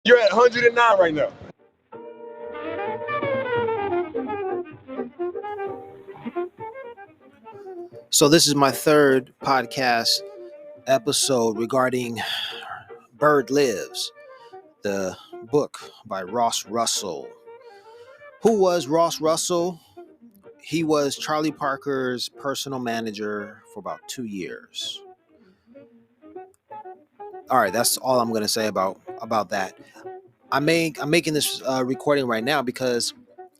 You're at 109 right now. So this is my third podcast episode regarding Bird Lives, the book by Ross Russell. Who was Ross Russell? He was Charlie Parker's personal manager for about 2 years. All right, that's all I'm going to say about that. I'm making this recording right now because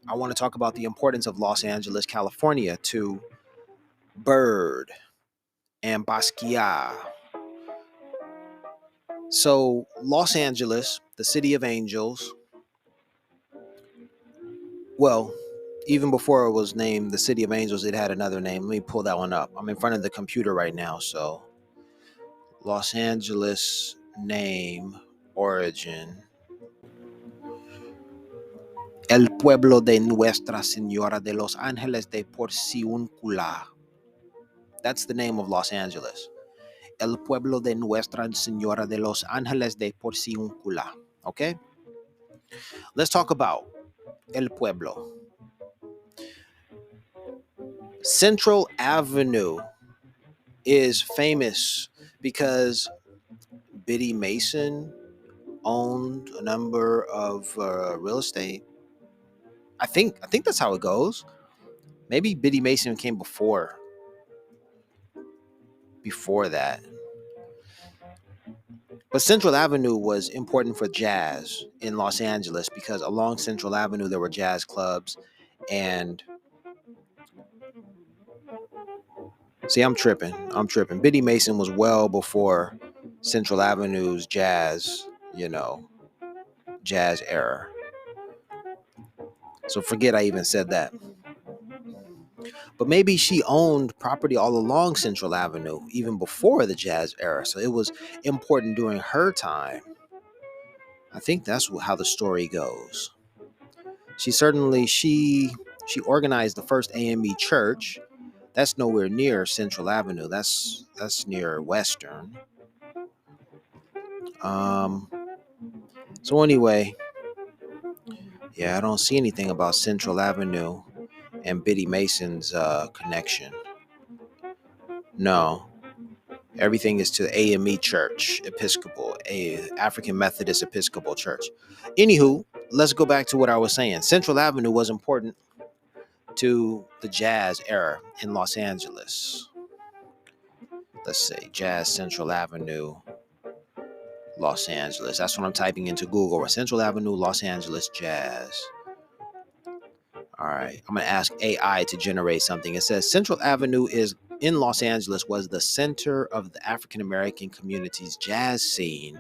I want to talk about the importance of Los Angeles, California to Bird and Basquiat. So Los Angeles, the city of angels, well, even before it was named the City of Angels, it had another name. Let me pull that one up. I'm in front of the computer right now. So, Los Angeles name, origin. El pueblo de Nuestra Señora de los Ángeles de Porciúncula. That's the name of Los Angeles. El pueblo de Nuestra Señora de los Ángeles de Porciúncula. Okay? Let's talk about El Pueblo. Central Avenue is famous because Biddy Mason owned a number of real estate. I think that's how it goes. Maybe Biddy Mason came before that. But Central Avenue was important for jazz in Los Angeles because along Central Avenue there were jazz clubs. And see, I'm tripping. Biddy Mason was well before Central Avenue's jazz era. So forget I even said that. But maybe she owned property all along Central Avenue, even before the jazz era. So it was important during her time. I think that's how the story goes. She organized the first AME church. That's nowhere near Central Avenue. That's near Western. So anyway, yeah, I don't see anything about Central Avenue and Biddy Mason's connection. No. Everything is to AME Church, Episcopal, African Methodist Episcopal Church. Anywho, let's go back to what I was saying. Central Avenue was important to the jazz era in Los Angeles. Let's say Jazz Central Avenue, Los Angeles. That's what I'm typing into Google. Central Avenue, Los Angeles Jazz. All right, I'm going to ask AI to generate something. It says Central Avenue is in Los Angeles was the center of the African American community's jazz scene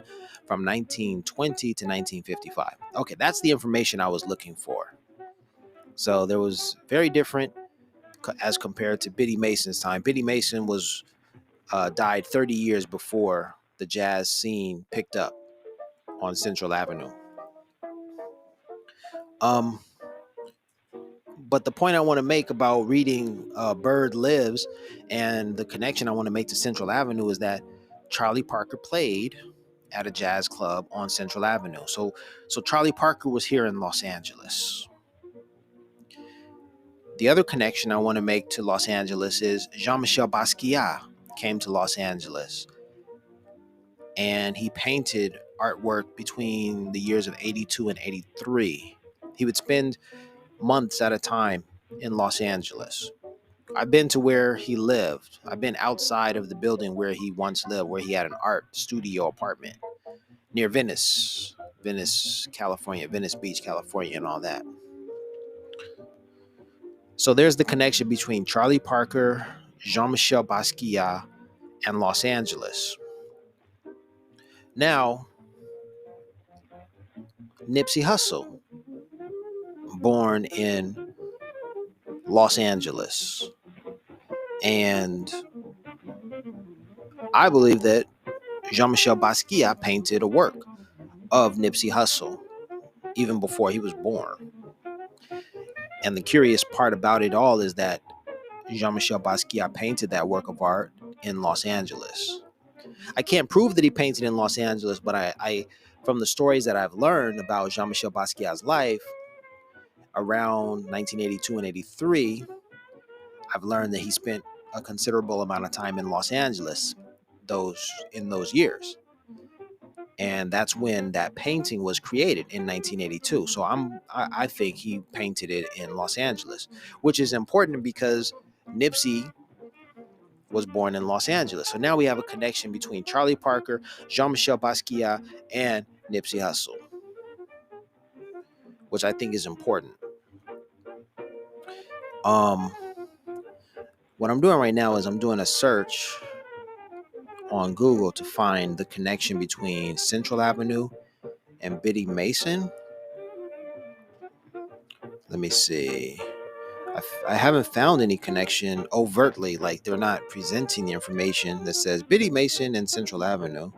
from 1920 to 1955. Okay, that's the information I was looking for. So there was very different as compared to Biddy Mason's time. Biddy Mason was died 30 years before the jazz scene picked up on Central Avenue. But the point I want to make about reading Bird Lives and the connection I want to make to Central Avenue is that Charlie Parker played at a jazz club on Central Avenue. So Charlie Parker was here in Los Angeles. The other connection I want to make to Los Angeles is Jean-Michel Basquiat came to Los Angeles and he painted artwork between the years of 82 and 83. He would spend months at a time in Los Angeles. I've been to where he lived. I've been outside of the building where he once lived, where he had an art studio apartment near Venice, California, Venice Beach, California, and all that. So there's the connection between Charlie Parker, Jean-Michel Basquiat, and Los Angeles. Now, Nipsey Hussle, born in Los Angeles. And I believe that Jean-Michel Basquiat painted a work of Nipsey Hussle even before he was born. And the curious part about it all is that Jean-Michel Basquiat painted that work of art in Los Angeles. I can't prove that he painted in Los Angeles, but I from the stories that I've learned about Jean-Michel Basquiat's life around 1982 and 83, I've learned that he spent a considerable amount of time in Los Angeles those years. And that's when that painting was created in 1982. So I think he painted it in Los Angeles, which is important because Nipsey was born in Los Angeles. So now we have a connection between Charlie Parker, Jean-Michel Basquiat, and Nipsey Hussle, which I think is important. What I'm doing right now is I'm doing a search on Google to find the connection between Central Avenue and Biddy Mason. Let me see. I haven't found any connection overtly, like they're not presenting the information that says Biddy Mason and Central Avenue.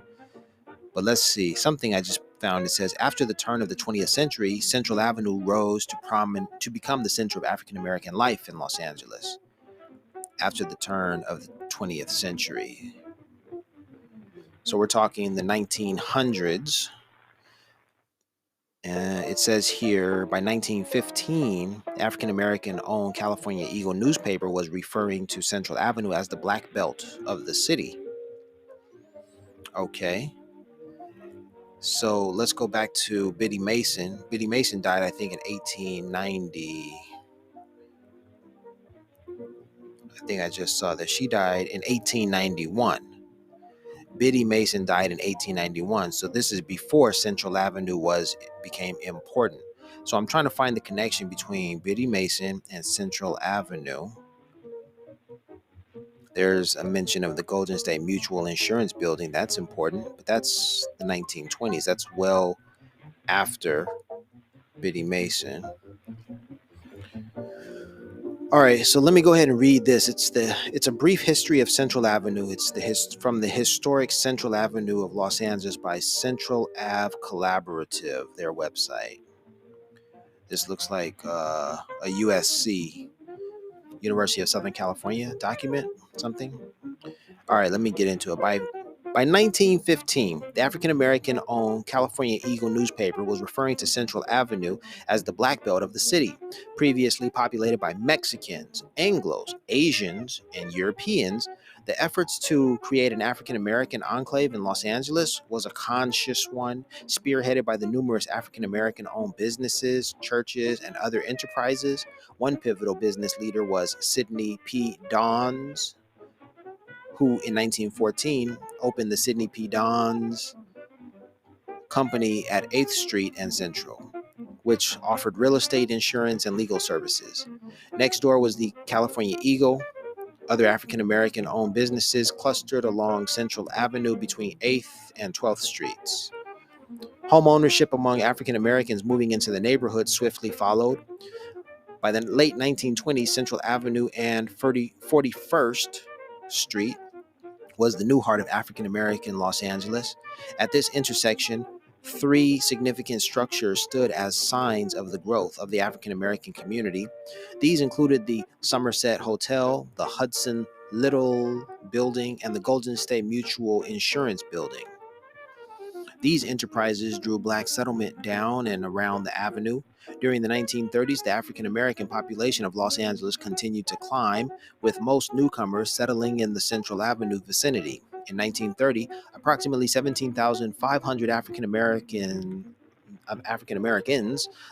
But let's see. Something I just found, it says after the turn of the 20th century, Central Avenue rose to become the center of African American life in Los Angeles. After the turn of the 20th century. So we're talking the 1900s. It says here, by 1915, African American owned California Eagle newspaper was referring to Central Avenue as the Black Belt of the city. Okay. So let's go back to Biddy Mason. Biddy Mason died, I think, in 1890. I think I just saw that she died in 1891. Biddy Mason died in 1891. So this is before Central Avenue became important. So I'm trying to find the connection between Biddy Mason and Central Avenue. There's a mention of the Golden State Mutual Insurance Building. That's important, but that's the 1920s. That's well after Biddy Mason. All right, so let me go ahead and read this. It's a brief history of Central Avenue. It's from the historic Central Avenue of Los Angeles by Central Ave Collaborative, their website. This looks like a USC, University of Southern California document, something. All right, let me get into it. By 1915, the African-American owned California Eagle newspaper was referring to Central Avenue as the Black Belt of the city, previously populated by Mexicans, Anglos, Asians, and Europeans. The efforts to create an African-American enclave in Los Angeles was a conscious one, spearheaded by the numerous African-American owned businesses, churches, and other enterprises. One pivotal business leader was Sidney P. Dons, who in 1914 opened the Sidney P. Dons Company at 8th Street and Central, which offered real estate, insurance, and legal services. Next door was the California Eagle. Other African-American owned businesses clustered along Central Avenue between 8th and 12th Streets. Home ownership among African Americans moving into the neighborhood swiftly followed. By the late 1920s, Central Avenue and 41st Street was the new heart of African American Los Angeles. At this intersection, three significant structures stood as signs of the growth of the African American community. These included the Somerset Hotel, the Hudson Little Building, and the Golden State Mutual Insurance Building. These enterprises drew black settlement down and around the avenue. During the 1930s, the African American population of Los Angeles continued to climb, with most newcomers settling in the Central Avenue vicinity. In 1930, approximately 17,500 African Americans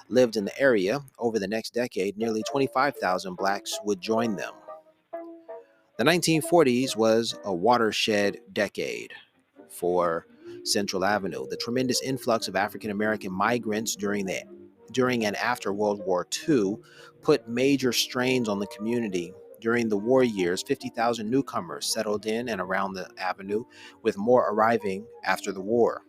lived in the area. Over the next decade, nearly 25,000 blacks would join them. The 1940s was a watershed decade for Central Avenue. The tremendous influx of African American migrants during and after World War II put major strains on the community. During the war years, 50,000 newcomers settled in and around the avenue, with more arriving after the war.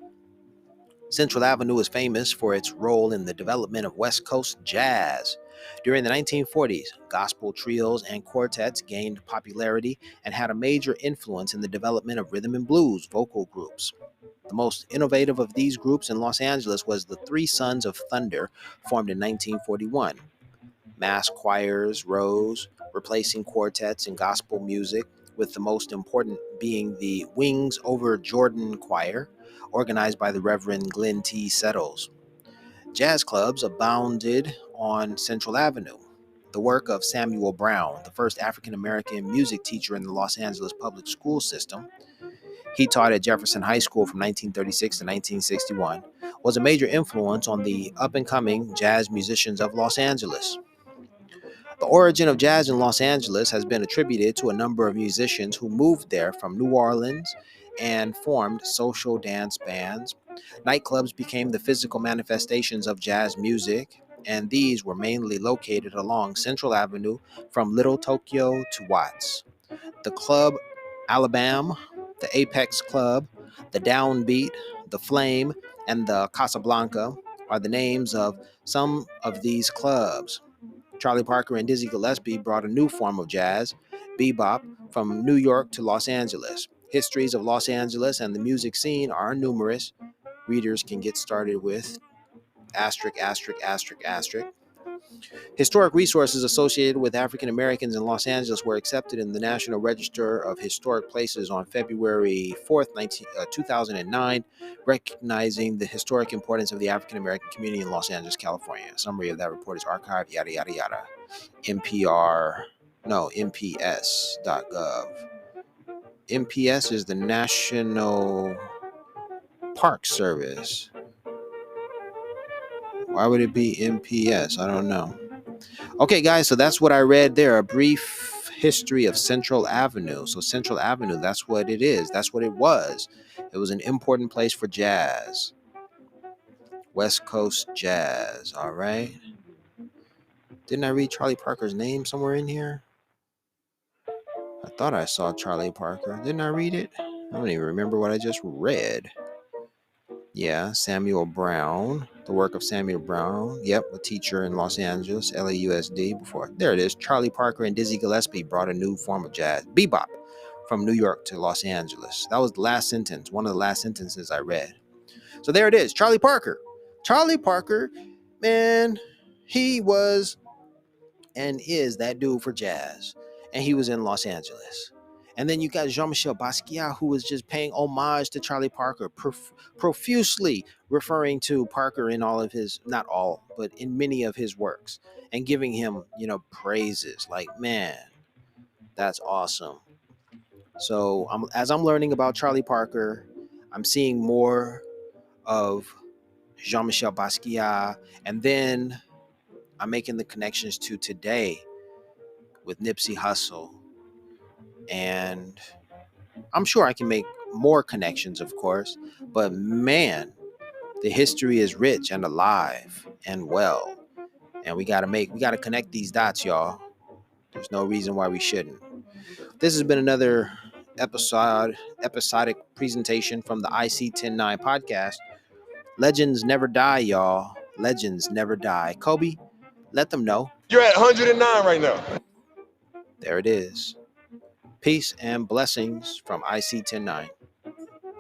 Central Avenue is famous for its role in the development of West Coast jazz. During the 1940s, gospel trios and quartets gained popularity and had a major influence in the development of rhythm and blues vocal groups. The most innovative of these groups in Los Angeles was the Three Sons of Thunder, formed in 1941. Mass choirs rose, replacing quartets and gospel music. with the most important being the Wings Over Jordan Choir, organized by the Reverend Glenn T. Settles. Jazz clubs abounded on Central Avenue. The work of Samuel Brown, the first African American music teacher in the Los Angeles public school system, he taught at Jefferson High School from 1936 to 1961, was a major influence on the up and coming jazz musicians of Los Angeles. The origin of jazz in Los Angeles has been attributed to a number of musicians who moved there from New Orleans and formed social dance bands. Nightclubs became the physical manifestations of jazz music, and these were mainly located along Central Avenue from Little Tokyo to Watts. The Club Alabama, the Apex Club, the Downbeat, the Flame, and the Casablanca are the names of some of these clubs. Charlie Parker and Dizzy Gillespie brought a new form of jazz, bebop, from New York to Los Angeles. Histories of Los Angeles and the music scene are numerous. Readers can get started with asterisk, asterisk, asterisk, asterisk. Historic resources associated with African Americans in Los Angeles were accepted in the National Register of Historic Places on February 4th, 2009, recognizing the historic importance of the African American community in Los Angeles, California. A summary of that report is archived, yada, yada, yada. MPS.gov. MPS is the National Park Service. Why would it be MPS? I don't know. Okay, guys, so that's what I read there. A brief history of Central Avenue. So Central Avenue, that's what it is. That's what it was. It was an important place for jazz. West Coast jazz, all right? Didn't I read Charlie Parker's name somewhere in here? I thought I saw Charlie Parker. Didn't I read it? I don't even remember what I just read. Yeah, Samuel Brown, the work of Samuel Brown. Yep, a teacher in Los Angeles, LAUSD. Before there it is. Charlie Parker and Dizzy Gillespie brought a new form of jazz, bebop, from New York to Los Angeles. That was the last sentence, one of the last sentences I read. So there it is, Charlie Parker. Charlie Parker, man, he was and is that dude for jazz, and he was in Los Angeles. And then you got Jean-Michel Basquiat, who was just paying homage to Charlie Parker, profusely referring to Parker in all of his, not all, but in many of his works, and giving him, praises. Like, man, that's awesome. So as I'm learning about Charlie Parker, I'm seeing more of Jean-Michel Basquiat, and then I'm making the connections to today with Nipsey Hussle. And I'm sure I can make more connections, of course, but man, the history is rich and alive and well. And we got to connect these dots, y'all. There's no reason why we shouldn't. This has been another episodic presentation from the IC 109 podcast. Legends never die, y'all. Legends never die. Kobe, let them know. You're at 109 right now. There it is. Peace and blessings from IC 109.